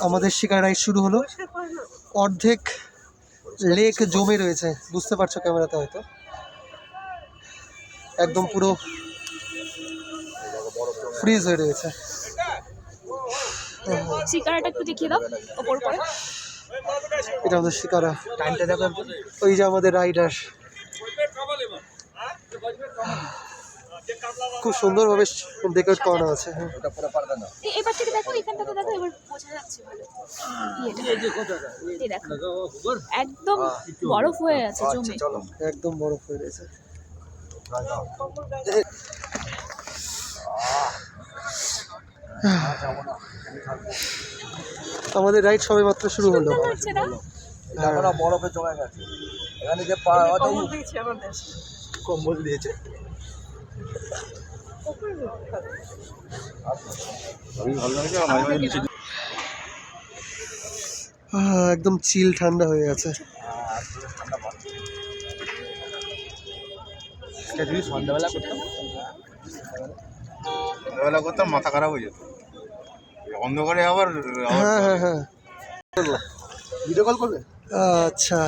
আমাদের শিকার রাইড শুরু হলো। অর্ধেক লেক জমে রয়েছে, বুঝতে পারছো ক্যামেরাতে হয়তো, একদম পুরো ফ্রিজ হয়ে রয়েছে। শিকারাটা একটু দেখিয়ে দাও ওপর করে। এটা আমাদের শিকারা, টাইমটা দেখো। ওই যে আমাদের রাইডার, খুব সুন্দরভাবে ডেকোরেট করানো আছে। এবার থেকে দেখো, এখানটাতে দেখো, এবার বোঝা যাচ্ছে ভালো। এই দেখো একদম বরফ হয়ে আছে জমে, একদম বরফ হয়ে রয়েছে। আমাদের রাইড সবে মাত্র শুরু হলো। বরফে জমে গেছে এখানে, যে কম্বল দিয়েছে। একদম চিল ঠান্ডা হয়ে গেছে। যদি সন্ধ্যাবেলা করতাম মাথা খারাপ হয়ে যেত, অন্ধকারে আবার। হ্যাঁ হ্যাঁ হ্যাঁ, ভিডিও কল করবে? अच्छा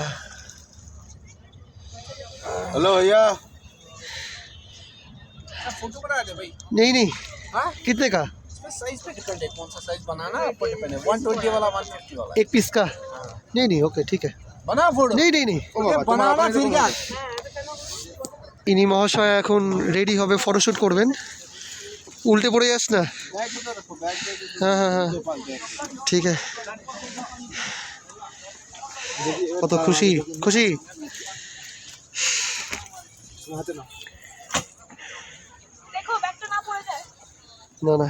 हेलो भैया, फोटो बना दे भाई। नहीं नहीं, हाँ? कितने का? साइज पे डिपेंड है, कौन सा साइज बनाना है, ऊपर डिपेंड है। 120 वाला 150 वाला एक पीस का? नहीं नहीं, ओके ठीक है। बना फोटो? नहीं नहीं नहीं, बनाना फिर क्या? ইনি মহাশয় এখন রেডি হবে, ফটোশ্যুট করবেন। উল্টে পড়ে যাস না। হ্যাঁ হ্যাঁ হ্যাঁ, ঠিক আছে। কত খুশি খুশি। দেখো ব্যাগটা না পড়ে যায়। না না,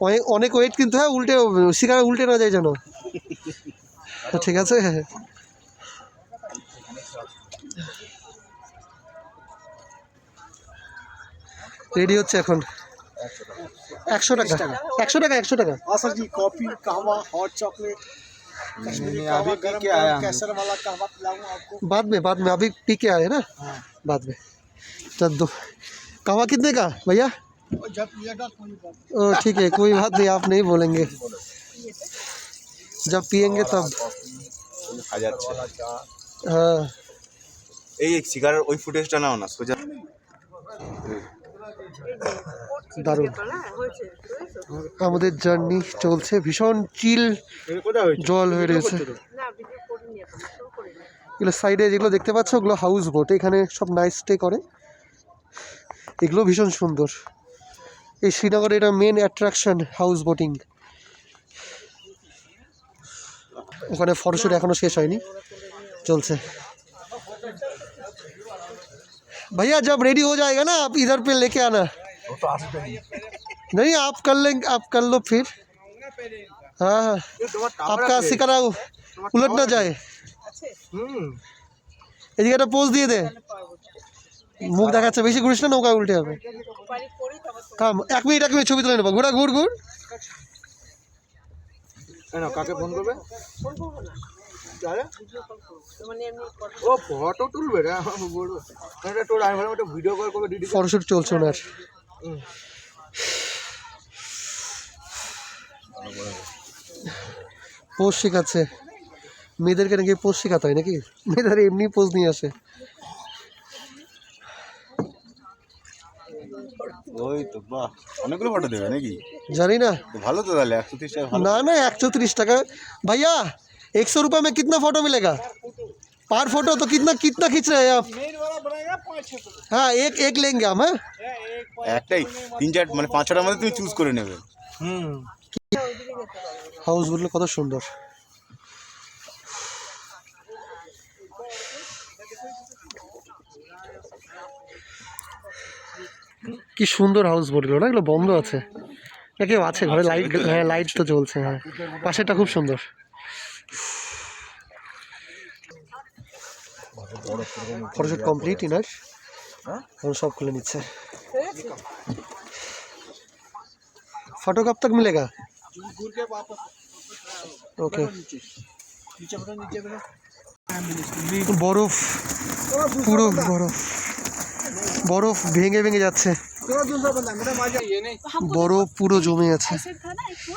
অনেক অনেক ওয়েট কিন্তু। হ্যাঁ, উল্টে শিকার উল্টে না যায় যেন। ঠিক আছে। রেডি হচ্ছে এখন। 100 টাকা 100 টাকা 100 টাকা। सर जी कॉफी कहवा हॉट चॉकलेट कश्मीरी कहवा गरम केसर वाला कहवा पिलाऊं आपको? बाद में अभी पी के आए ना, बाद में। तो दो कहवा कितने का भैया? जब पिएगा कोई बात। ओ ठीक है, कोई बात नहीं, आप नहीं बोलेंगे, जब पियेंगे तब। हाँ, এই সিগারের ওই ফুটেজটা নাও না সোজা। দারুণ। আমাদের জার্নি চলছে, ভীষণ চিল জল হয়ে রয়েছে। এগুলো সাইডে যেগুলো দেখতে পাচ্ছ, ওগুলো হাউস বোট, এখানে সব নাইট স্টে করে। এগুলো ভীষণ সুন্দর। এই শ্রীনগরে এটা মেন অ্যাট্রাকশন, হাউস বোটিং। ওখানে ফটোশ্যুট এখনো শেষ হয়নি, চলছে। भैया जब रेडी हो जाएगा ना, आप इधर पे लेके आना। नहीं, आप कर लेंगे, आप कर लो फिर। हाँ हाँ, आपका शिकारा उलट ना जाए। এদিকে একটা পোজ দিয়ে দে, মুখ দেখাচ্ছে, বেশি ঘুরিস না, নৌকা উল্টে হবে। থাম, 1 মিনিট ছবি তুলে নেবো। ঘোরা ঘুর ঘুর। কাকে ফোন করবে? ও ফটো তুলবে না, তোর আমি একটা ভিডিও কল করবে। ফটোশুট চলছে ওনার। পোজ শেখাচ্ছে মেয়েদেরকে, নাকি পোজ শেখাতে হয় নাকি? মেয়েদের এমনি পোজ নিয়ে আসে। ওই তো বাহ, অনেকগুলো ফটো দেবে নাকি জানি না। ভালো তো, তাহলে 130 টাকা। ना ना, 130 টাকা। भैया 100 रुपये में कितना फोटो मिलेगा पर फोटो? तो कितना कितना खींच रहे हैं आप? हाँ, एक लेंगे हम। हाँ, একটাই 3-4 মানে 5-6টার মধ্যে তুমি চুজ করে নেবে। হাউসগুলো কত সুন্দর। কি সুন্দর হাউস বোটগুলো না, এগুলো বন্ধ আছে না, কেউ আছে ঘরে? লাইট, হ্যাঁ লাইট তো জ্বলছে। হ্যাঁ, পাশেরটা খুব সুন্দর। ফটোশুট কমপ্লিট ইনার, এখন সব খুলে নিচ্ছে। फोटो कब तक मिलेगा? ओके। বরফ, পুরো বরফ, বরফ ভেঙে ভেঙে যাচ্ছে। বরফ পুরো জমে আছে, ऐसे था ना एक वो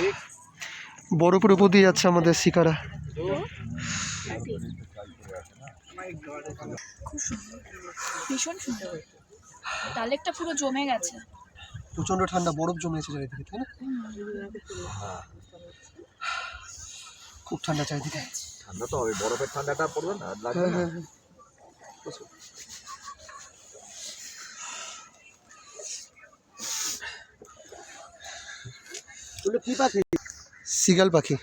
ये বরফের উপর দিয়ে যাচ্ছে আমাদের শিকারা। খুব সুন্দর, ভীষণ সুন্দর। ডাল লেকটা পুরো জমে গেছে। প্রচন্ড ঠান্ডা, বরফ জমেছে চারিদিকে, তাই না? খুব ঠান্ডা চারিদিকে। ঠান্ডা তো হবে, বরফের ঠান্ডাটা পড়বে না, লাগবে না। কি পাখি? সিগাল পাখি।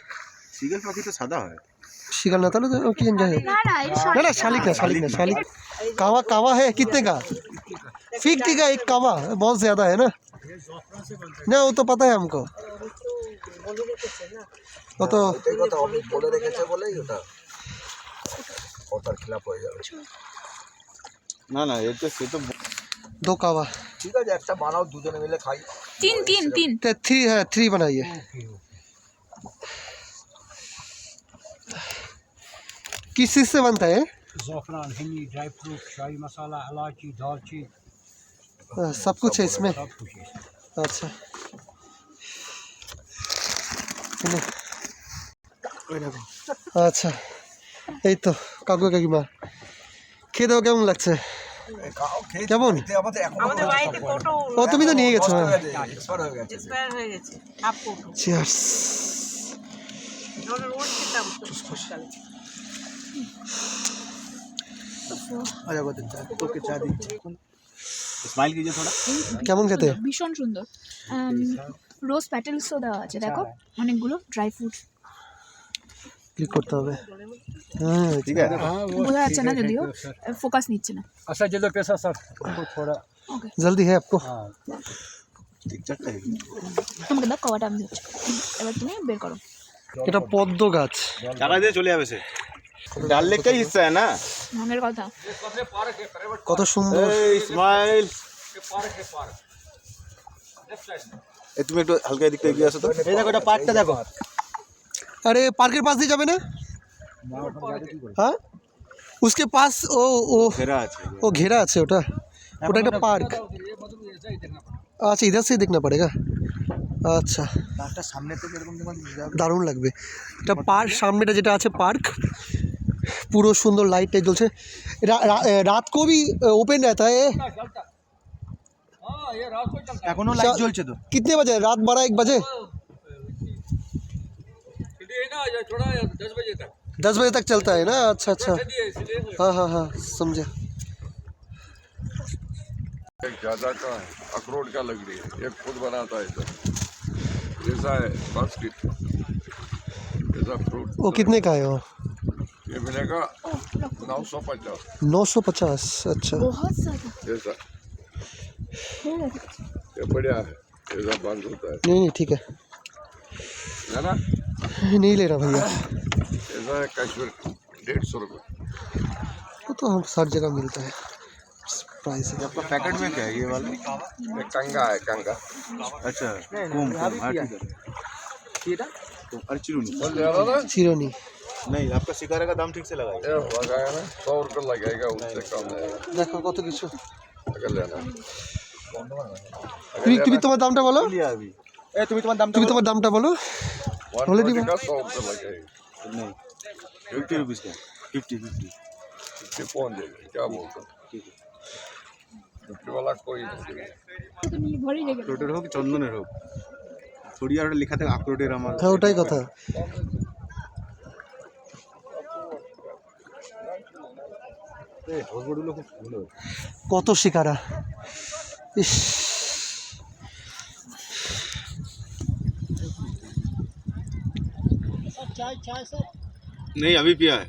সিগেল পাখি তো সাদা হয়। शिकल ना था ना कि जाए ना ना ये ना ना शालिक ना शालिक कावा कावा है कितने का 50 का एक कावा बहुत ज़्यादा है ना ना वो तो पता है हमको वो तो এই কথা অমিত বলে রেখেছে বলেই ওটার খিলাফ হয়ে যাবে। না না এটা সে তো 2 कावा ঠিক আছে, একটা বানাও, দুজনে মিলে খাই। तीन तीन तीन 3 है 3 बनाइए किस चीज़ से बनता है ज़ाफ़रान, हिंदी, ड्राई फ्रूट, शाही मसाला, इलायची, दालचीनी, सब कुछ है इसमें सब कुछ है। अच्छा चलो আচ্ছা এই তো কাকু কাকিমা খেয়ে দাও, কেমন লাগছে? কেমন? আমাদের বাড়িতে কোটো ও তুমি তো নিয়ে গেছো। এক্সপায়ার হয়ে গেছে, হাফ কোটো। চিয়ার্স। আমরা রোজ খেতাম শীতকালে। স্মাইল कीजिए थोड़ा। কেমন খেতে? ভীষণ সুন্দর। রোজ প্যাটেলসও দেওয়া আছে, দেখো অনেকগুলো ড্রাই ফ্রুট। ক্লিক করতে হবে। হ্যাঁ ठीक है। বোঝা যাচ্ছে না যদিও, ফোকাস নিচ্ছে না। अच्छा चलो कैसा सर हमको थोड़ा ওকে জলদি है आपको ঠিকঠাক है। তোমাকে দাও, কভারটা আমি দিচ্ছি, এবার তুমি বের করো। এটা পদ্ম গাছ। টাকা দিয়ে চলে যাবে সে। ডাল লেকটাই হিস্সা है ना। মনের কথা। কত সুন্দর। এই স্মাইল। এই তুমি একটু হালকা এদিকে এগিয়ে আসো তো। এই দেখো এটা পার্কটা দেখো। अरे पार्क के पास দিয়ে যাবে না? हाँ उसके पास ओ ঘেরা আছে। वो घेरा আছে ওটা, ওটা একটা পার্ক। আচ্ছা इधर से देखना पड़ेगा। আচ্ছা পার্কটা সামনে থেকে এরকম যখন দারুণ লাগবে। এটা পার্ক, সামনেটা যেটা আছে পার্ক, পুরো সুন্দর লাইট টাইট জ্বলছে। রাত को भी ओपन रहता है। এখনো লাইট জ্বলছে তো। कितने बजे? रात 12-1 बजे 10 बजे तक चलता है ना। अच्छा अच्छा हाँ हाँ हाँ समझा। एक ज्यादा का है, अखरोट का लग रही है, एक खुद बनाता है इधर, जैसा है बास्केट जैसा फ्रूट। वो कितने का है वो? ये मिलेगा 950 950। अच्छा बहुत ज्यादा जैसा, ये बढ़िया है, जैसा बंद होता नहीं नहीं ठीक है, है ना। नहीं लेना भैया, ऐसा है कश्मीर 150 रुपये। वो तो हम हर जगह मिलता है प्राइस है। आपका पैकेट में क्या है ये वाला? ये कंगा है, कंगा अच्छा कुम हाँ ठीक है। ये अरे चिरुनी बोल ज्यादा ना, चिरोनी। नहीं, आपका सिगारे का दाम ठीक से लगाइए। ये लगाया ना 100 रुपये लगेगा, उससे कम नहीं দেখো কত কিছু। अगर लेना তুমি তোমার দামটা বলো, लिया अभी। ए तुम्हें तुम्हारा दाम তুমি তোমার দামটা বলো। 120 का 100 रुपये लगेगा, नहीं 50 रुपीज़ का 50 ये कौन देगा, क्या बोलता ठीक है। 50 वाला कोई नहीं देगा। তুমি ভরি রেখে দাও। আখরোটের হোক চন্দনের হোক, ছড়িয়ে আর লেখা থাকে আখরোটের আমার। হ্যাঁ ওটাই কথা। হাউসবোটগুলো খুব সুন্দর। কত শিকারা। ইস नहीं अभी पिया है,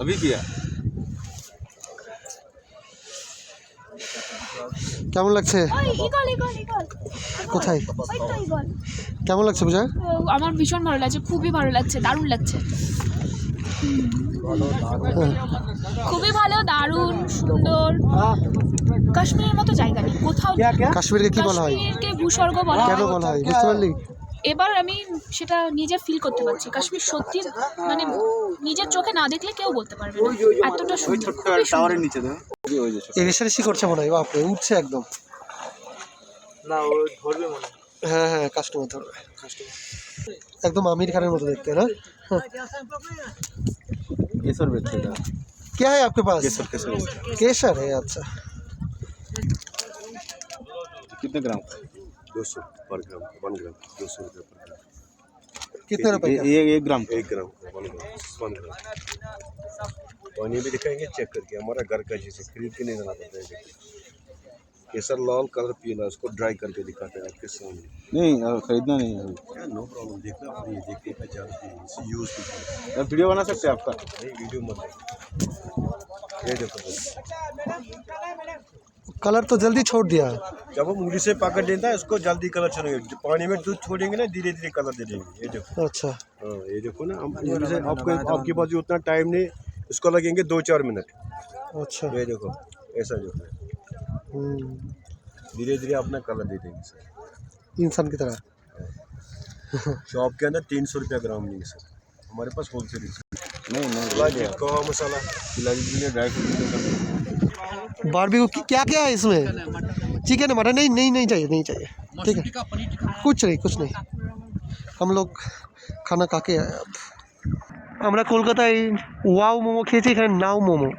अभी पिया। কেমন লাগছে? ওই ইগল ইগল ইগল কোথায়? ওই তো ইগল। কেমন লাগছে পূজা? আমার ভীষণ ভালো লাগছে, খুবই ভালো লাগছে, দারুণ লাগছে, খুবই ভালো, দারুণ সুন্দর। কাশ্মীরের মতো জায়গা নেই কোথাও। কাশ্মীরকে কি বলা হয়? কাশ্মীরকে ভূস্বর্গ বলা কেন হয়। বলা হয় বুঝতে পারলি? এবার আমি সেটা নিজে ফিল করতে পারছি। কাশ্মীর সত্যি মানে নিজের চোখে না দেখলে কেউ বলতে পারবে না এতটা সুন্দর, খুবই সুন্দর। নিচে দেখো এই রেশারেশি করছে মনে হয়, বাপরে উঠছে একদম। না ও ধরবে মনে হয়। হ্যাঁ হ্যাঁ, কাস্টমার ধরবে, একদম আমির খানের মতো দেখতে না। केसर बेचते हैं क्या है आपके पास? केसर केसर है, अच्छा। कितने ग्राम 200 पर ग्राम 1 ग्राम 200 रुपये पर ग्राम कितने रुपए का? ये 1 ग्राम 1 ग्राम 1 ग्राम पानी भी दिखाएंगे चेक करके, हमारा घर का जैसे खरीद के नहीं जाना पड़ता है। देखिए केसर लाल कलर पीला, उसको ड्राई करके दिखाते हैं आपके सामने। नहीं खरीदना नहीं है नो प्रॉब्लम, देखना और ये देखिए पहचान यूज कीजिए। अब वीडियो बना सकते हैं आपका नहीं वीडियो मत ये देखो कलर तो जल्दी छोड़ दिया। जब हम उंगली से पकड़ देता है उसको जल्दी कलर छोड़ेंगे, पानी में दूध छोड़ेंगे ना धीरे धीरे कलर दे देंगे। ये देखो अच्छा, हाँ ये देखो ना, हम उंगली से आपके पास उतना टाइम नहीं, इसको लगेंगे 2-4 मिनट। अच्छा। ये देखो ऐसा जो है धीरे धीरे अपना कलर दे देंगे सर। इंसान की तरह। शॉप के अंदर 300 रुपया ग्राम नहीं सर, हमारे पास होलसेल नहीं इलायची कवा मसाला, इलायची ड्राई फ्रूट। बारबेक्यू क्या क्या है इसमें? चिकन है, मटन? नहीं नहीं नहीं चाहिए, नहीं चाहिए, ठीक है, कुछ नहीं कुछ नहीं। हम लोग खाना खा के आए अब। আমরা কলকাতায় ওয়াও মোমো খেয়েছি, এখানে নাও মোমো,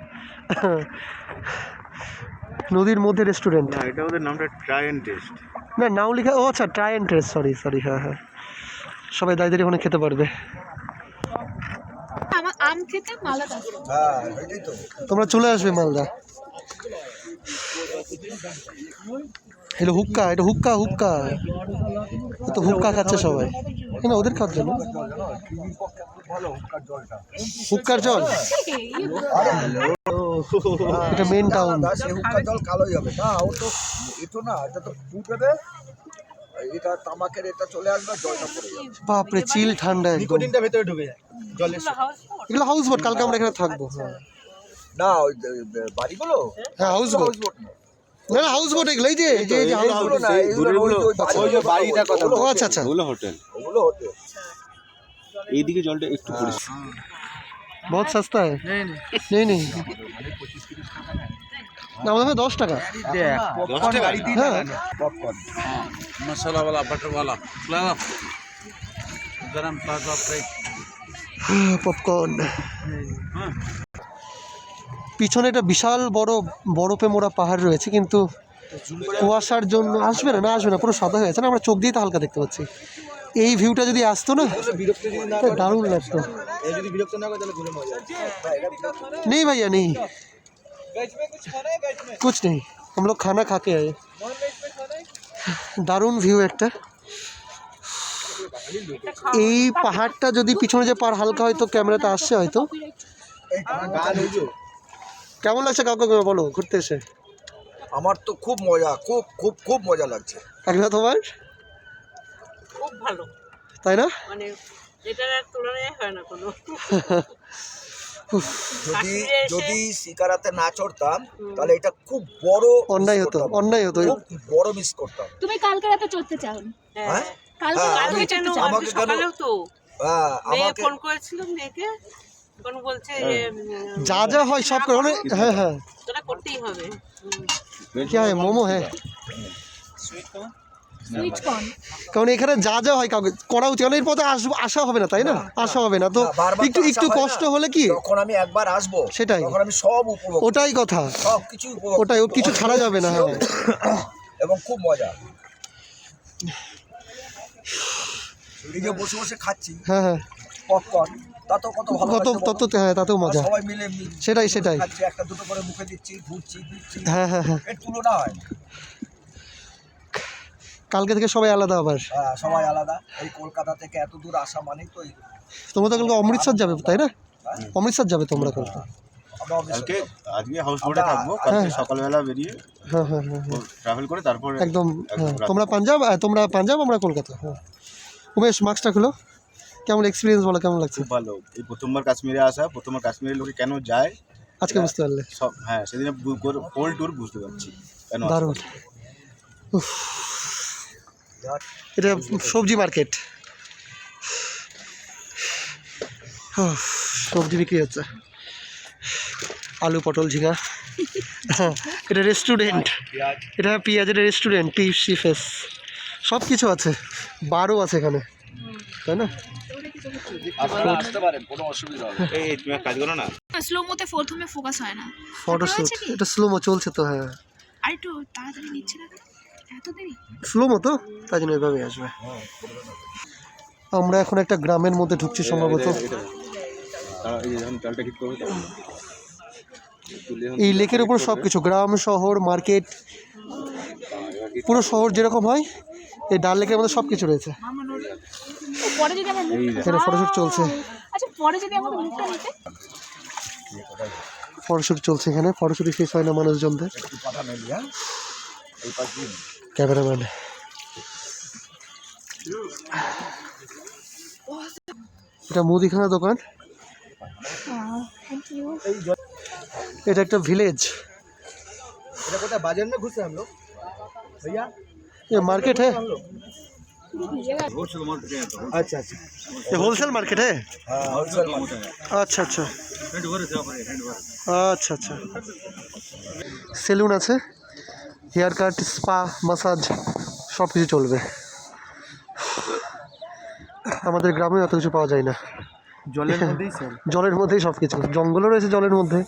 নদীর মধ্যে রেস্টুরেন্ট। না এটা ওদের নামটা ট্রাই এন্ড টেস্ট না নাও লেখা, ও আচ্ছা try and test, sorry sorry, হ্যাঁ হ্যাঁ, সবাই দাঁড়িয়ে দাঁড়িয়ে ওখানে খেতে পারবে। আমার আম খেতে মালাদা। তোমরা চলে আসবে মালদা। এটা হুক্কা, এটা হুক্কা হুক্কা, তো হুক্কা খাচ্ছে সবাই, না ওদের খাওয়ার জন্য হুক্কার জল। এটা মেন টাউন। হুক্কার জল কালোই হবে না, ও তো এটা না, এটা তো ফুটবে, এটা তামাকের এটা চলে আসবে, জলটা পড়ে যাবে। বাপরে চিল ঠান্ডা একদম। নিকোটিনটা ভেতরে ঢুকে যায় জলের এগুলো হাউস বোট, কালকে আমরা এখানে থাকবো। হ্যাঁ না ওই বাড়িগুলো হ্যাঁ হাউস বোট, না না হাউস বোট এগুলো, এই যে হাউস বোট। না এইগুলো ওই যে বাড়িটা কথা ও আচ্ছা আচ্ছা, ওগুলো হোটেল ওগুলো হতে এইদিকে জলটা একটু পরিষ্কার बहुत सस्ता है। नहीं नहीं ना, हमें 10 টাকা। हाँ मसाला वाला बटर वाला गरम ताज़ा फ्रेश পপকর্ন। পিছনে একটা বিশাল বড় বরফে মোড়া পাহাড় রয়েছে, কিন্তু কুয়াশার জন্য আসবে না, আসবে না, পুরো সাদা হয়ে আছে না, আমরা চোখ দিয়ে তো হালকা দেখতে পাচ্ছি। এই ভিউটা যদি আসতো না দারুণ লাগতো। যদি বিরক্ত না করে তাহলে ঘুরে মজা नहीं भैया नहीं, कुछ नहीं, हम लोग खाना खा के आए। দারুণ ভিউ একটা। এই পাহাড়টা যদি পিছনে যে পাহাড় হালকা হয়তো ক্যামেরাতে আসছে হয়তো। কেমন লাগছে কাউকে বলো ঘুরতে এসে? আমার তো খুব মজা, খুব খুব খুব মজা লাগছে। একদম তোমার খুব ভালো, তাই না? মানে এটার আর তুলনায় হয় না কোনো। যদি যদি শিকারাতে না চড়তাম তাহলে এটা খুব বড় অন্যায় হতো, অন্যায় হতো। খুব বড় মিস করতাম। তুমি কালকে রাতে চড়তে চাও? হ্যাঁ কালকে কালকে কেন, আমাকে কেন- সকালেও তো হ্যাঁ মেয়ে আমাকে ফোন করেছিল, মেয়েকে কোন বলছে যে যা যা হয় সব করে অনেক। হ্যাঁ হ্যাঁ, তোরা করতেই হবে। क्या है मोमो है, সুইচ কর্ন। কারণ এখানে যা যা হয় কাউকে করা উচিত, কারণ এর পথে আসা হবে না, তাই না? আসা হবে না তো, বারবার তো একটু আসা একটু হয় না। কষ্ট হলে কি, যখন আমি একবার আসবো সেটাই। তখন আমি সব উপভোগ, ওটাই কথা, সব কিছু উপভোগ ওটাই, ও কিছু ছাড়া যাবে না। হ্যাঁ এবং খুব মজা। এই যে বসে বসে খাচ্ছি হ্যাঁ হ্যাঁ, পপকর্ন, তাতেও কত ভালো কত লাগছে বলো? তত, হ্যাঁ তাতেও মজা। সবাই মিলে সেটাই সেটাই, খাচ্ছি, একটা দুটো করে মুখে দিচ্ছি, ঘুরছি দিচ্ছি, হ্যাঁ হ্যাঁ হ্যাঁ। এর তুলনা হয়। কালকে থেকে সবাই আলাদা আবার। হ্যাঁ সবাই আলাদা। এই কলকাতা থেকে এত দূর আসা মানেই তো তোমরা তো কালকে অমৃতসর যাবে তাই না? অমৃতসর যাবে তোমরা কালকে? আমরা কালকে আজকে হাউস বোটে থাকবো, কালকে সকালবেলা বেরিয়ে হ্যাঁ হ্যাঁ হ্যাঁ হ্যাঁ, ট্রাভেল করে তারপরে একদম। হ্যাঁ তোমরা পাঞ্জাব আমরা কলকাতা। হ্যাঁ উমেশ মাস্কটা খুলো, কেমন এক্সপিরিয়েন্স বলো, কেমন লাগছে? খুব ভালো। এই প্রথমবার কাশ্মীরে আসা, প্রথমবার কাশ্মীরের লোকে কেন যায় আজকে বুঝতে পারলে? সব হ্যাঁ সেদিনে হোল ট্যুর বুঝতে পারছি কেন আসা। দারুণ। উফ, এটা সবজি মার্কেট, সবজি বিক্রি হচ্ছে, আলু পটল ঝিঙা। এটা রেস্টুরেন্ট, এটা পেঁয়াজের রেস্টুরেন্ট, টিপসি ফেস, সব কিছু আছে, বারও আছে এখানে, তাই না? আপনারা আসতে পারেন, কোনো অসুবিধা হবে না। এই তুমি এক কাজ করো না, স্লো মোতে প্রথমে ফোকাস হয় না, ফটোশ্যুট এটা স্লোমো চলছে তো, হ্যাঁ আর একটু তাড়াতাড়ি নিচ্ছে না, এত দেরি। স্লোমো তো, তাই জন্য এভাবে আসবে। আমরা এখন একটা গ্রামের মধ্যে ঢুকছি সম্ভবত। এই যখন চালটা ঠিক করবে তখন এই লেকের উপর সব কিছু, গ্রাম শহর মার্কেট, পুরো শহর যেরকম হয় এই ডাল লেকের মধ্যে সব কিছু রয়েছে। পরে যদি আমার এখানে ফটোশ্যুট চলছে, আচ্ছা পরে যদি আমাদের মুখটা নিতে, ফটোশ্যুট চলছে এখানে, ফটোশ্যুটই শেষ হয় না মানুষজনদের। ক্যামেরাম্যান, এটা মুদিখানা দোকান, এটা একটা ভিলেজ, এটা কোথায় বাজার में घुसे हम लोग भैया? ये मार्केट है, अच्छा अच्छा ये होलसेल मार्केट है। हाँ होलसेल मार्केट আচ্ছা আচ্ছা আচ্ছা আচ্ছা, সেলুন আছে, হেয়ার কাট, স্পা, মাসাজ সব কিছু চলবে। আমাদের গ্রামে এত কিছু পাওয়া যায় না, জলের মধ্যেই স্যার জলের মধ্যেই সব কিছু, জঙ্গলও রয়েছে জলের মধ্যে।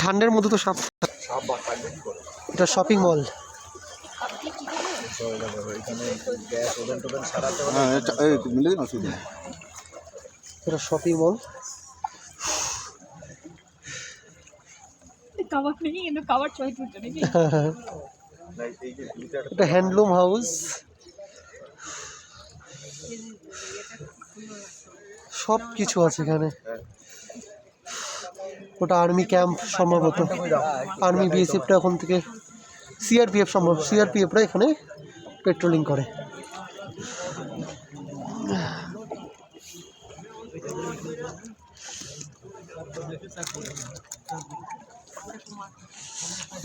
ঠান্ডার মধ্যে তো সাপ, এটা শপিং মল, এটা শপিং মল। কাবার নেই কিন্তু কাবার চয় করতে নাকি, এটা হ্যান্ডলুম হাউস, সব কিছু আছে এখানে। ওটা আর্মি ক্যাম্প সম্ভবত, আর্মি বিএসএফটা ওখান থেকে, সিআরপিএফ সম্ভব, সিআরপিএফরা এখানে পেট্রোলিং করে।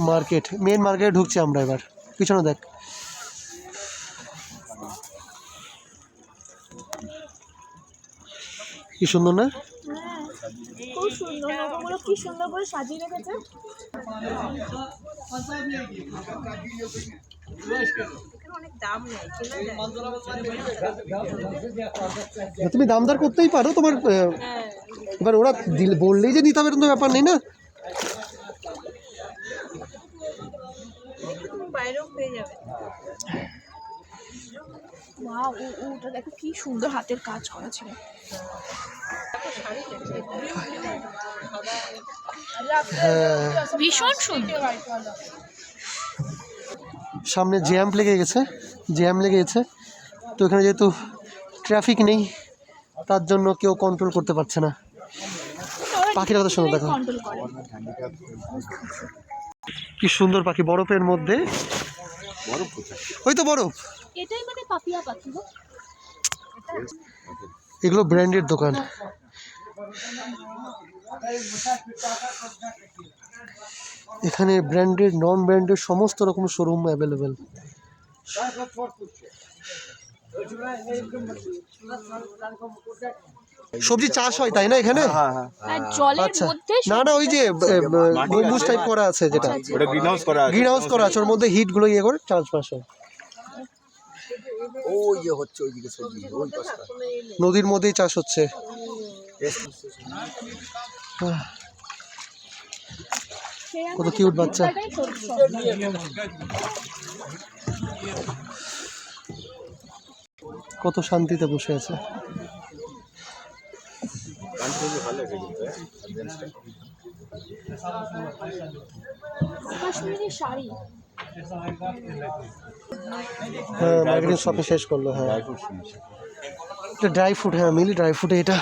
মার্কেট, মেন মার্কেটে ঢুকছি আমরা এবার, পিছনে দেখ। কি সুন্দর না, খুব সুন্দর, নৌকাগুলো কি সুন্দর করে সাজিয়ে রেখেছে। অনেক দাম নেই, তুমি দামদার করতেই পারো, তোমার এবার ওরা বললেই যে নিতে হবে এরকম তো ব্যাপার নেই না। বাইরেও পেয়ে যাবে। ওয়াও, ওটা দেখো কি সুন্দর হাতের কাজ করা ছিল। ভীষণ সুন্দর। সামনে জ্যাম লেগে গেছে, তো এখানে যেহেতু ট্রাফিক নেই তার জন্য কেউ কন্ট্রোল করতে পারছে না। পাখির কথা শুনে দেখো, কন্ট্রোল করে। কি সুন্দর পাখি, বরফের মধ্যে, ওই তো বরফ। এটাই মানে পাপিয়া পাখি গো। এগুলো ব্র্যান্ডের দোকান, এখানে ব্র্যান্ডেড নন ব্র্যান্ডেড সমস্ত রকম শোরুম অ্যাভেলেবেল। সবজি চাষ হয় তাই না এখানে? আর জলের আচ্ছা, মধ্যে না না ওই যে গম্বুজ টাইপ করা আছে, যেটা ওটা গ্রিন হাউস করা আছে, গ্রিন হাউস করা আছে, ওর মধ্যে হিটগুলো ইয়ে করে চাষবাস হয়। ও ইয়ে হচ্ছে ওইদিকে সবজি, ওই পাশটা নদীর মধ্যেই চাষ হচ্ছে। কত কিউট বাচ্চা, কত শান্তিতে বসে আছে। কাশ্মীরি শাড়ি, হ্যাঁ মার্কেটিং শপিং শেষ করলো। হ্যাঁ এটা ড্রাই ফ্রুট, হ্যাঁ মিলি ড্রাই ফ্রুটে এটা।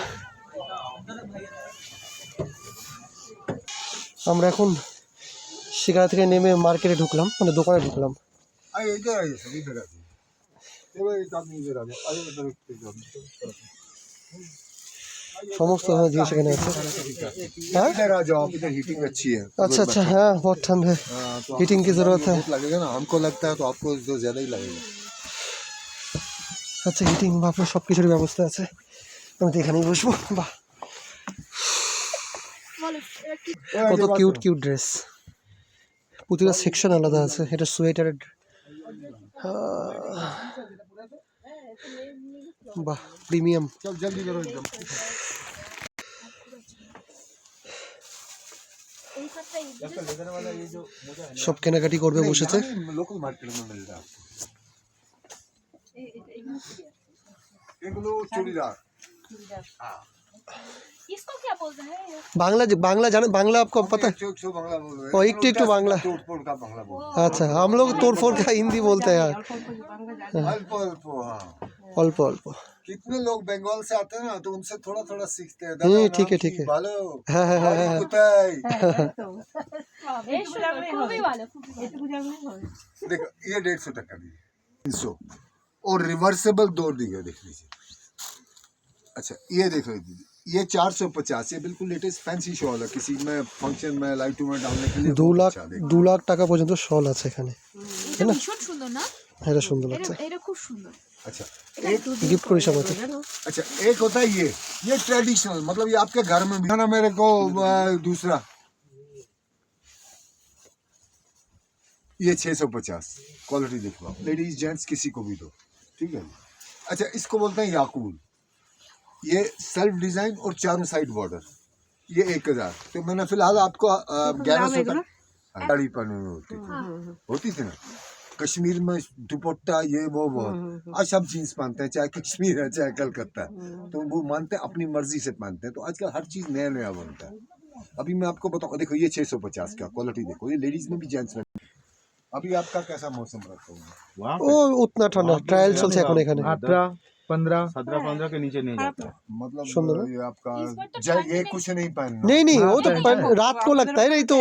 আমরা এখন শিকারা থেকে নেমে মার্কেটে ঢুকলাম, মানে দোকানে ঢুকলাম। समस्त जिनिस एखाने आछे हाँ इधर आ जाओ, इधर हीटिंग अच्छी है। अच्छा अच्छा हाँ बहुत ठंड है तो हीटिंग की ज़रूरत है बहुत लगेगा ना, हमको लगता है तो आपको तो ज़्यादा ही लगेगा। আচ্ছা হিটিং বাপরে সব কিছুর ব্যবস্থা আছে আমি তো এখানেই বসবো বাহ কত কিউট কিউট ড্রেস প্রতিটা সেকশন আলাদা আছে এটা সোয়েটারের বাহ প্রিমিয়াম चल जल्दी करो एकदम। সব কেনাকাটি করবে বসেছে लोकल मार्केट में मिल रहा है एगुलो चूड़ीदार। इसको क्या बोलते हैं बांग्ला बांग्ला जाने बांग्ला आपको पता है जो बांग्ला बोल रहे ओ एक टिक तो बांग्ला तोड़ का बांग्ला बोल अच्छा हम लोग तोड़फोड़ का हिंदी बोलते हैं यार अल्प अल्प। हाँ अल्प अल्प कितने लोग बंगाल से आते हैं ना तो उनसे थोड़ा थोड़ा सीखते हैं। ठीक है ठीक है भालो हाँ हाँ हाँ हाँ খুবই ভালো देखो ये 150 टका दी 300 और रिवर्सेबल दो दिए देख लीजिए। अच्छा ये देखो दीदी ये 450 ये बिल्कुल लेटेस्ट फैंसी शॉल है किसी में फंक्शन में लाइटों में डालने के लिए 2 लाख টাকা পর্যন্ত শল আছে এখানে এটা ভীষণ সুন্দর না এটা সুন্দর লাগছে এটা খুব সুন্দর अच्छा एक गिफ्ट করি সবাইকে अच्छा एक होता है ये ट्रेडिशनल मतलब ये आपके घर में भी ना मेरे को दूसरा ये 650 क्वालिटी देखो लेडीज जेंट्स किसी को भी दो ठीक है। अच्छा इसको बोलते हैं याकूल ये सेल्फ डिजाइन और चारों साइड बॉर्डर ये 1000 तो मैंने फिलहाल आपको 1100 गाड़ी पहने हुए होती थी ना कश्मीर में दुपट्टा ये वो बहुत आज सब जीन्स पहनते हैं चाहे कश्मीर है चाहे कलकत्ता है तो वो मानते हैं अपनी मर्जी से पहनते हैं तो आजकल हर चीज़ नया नया बनता है। अभी मैं आपको बताऊँ देखो ये 650 का क्वालिटी देखो ये लेडीज में भी जेंट्स में अभी आपका कैसा मौसम रहता है ও উতনা ঠান্ডা ট্রায়াল চলছে এখন এখানে 17-15 के नीचे नहीं जाता। मतलब सुंदर है। ये आपका इस बार तो ये कुछ नहीं पहनना नहीं नहीं वो तो रात को लगता है नहीं तो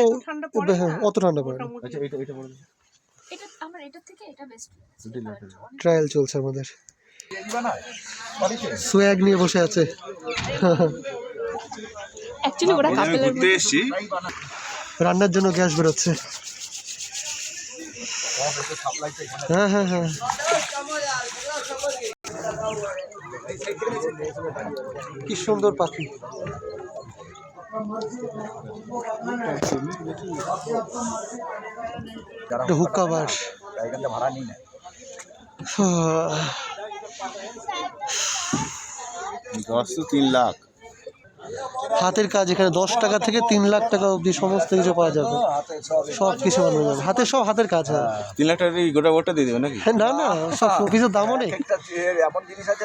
অত ঠান্ডা পড়ে না अच्छा এটা বলো এটা আমার এটা থেকে এটা বেস্ট ট্রায়াল চলছে আমাদের সোয়াগ নিয়ে বসে আছে অ্যাকচুয়ালি ওরা কাপেলের ঘুরতে এসেছি রান্নার জন্য গ্যাস বেরোচ্ছে হ্যাঁ হ্যাঁ হ্যাঁ কি সুন্দর পাখি হুক্কা বার भाड़ा नहीं है 10 से 3 लाख হাতের কাজ এখানে 10 টাকা থেকে 3 লাখ টাকা অবধি সমস্ত কিছু পাওয়া যাবে সব কিছু বানানো যাবে হাতের সব হাতের কাজ হয় 3 লাখ টাকা গোটা গোটা দিয়ে দেবে নাকি না না সব কিছু দামও নেই এমন জিনিস আছে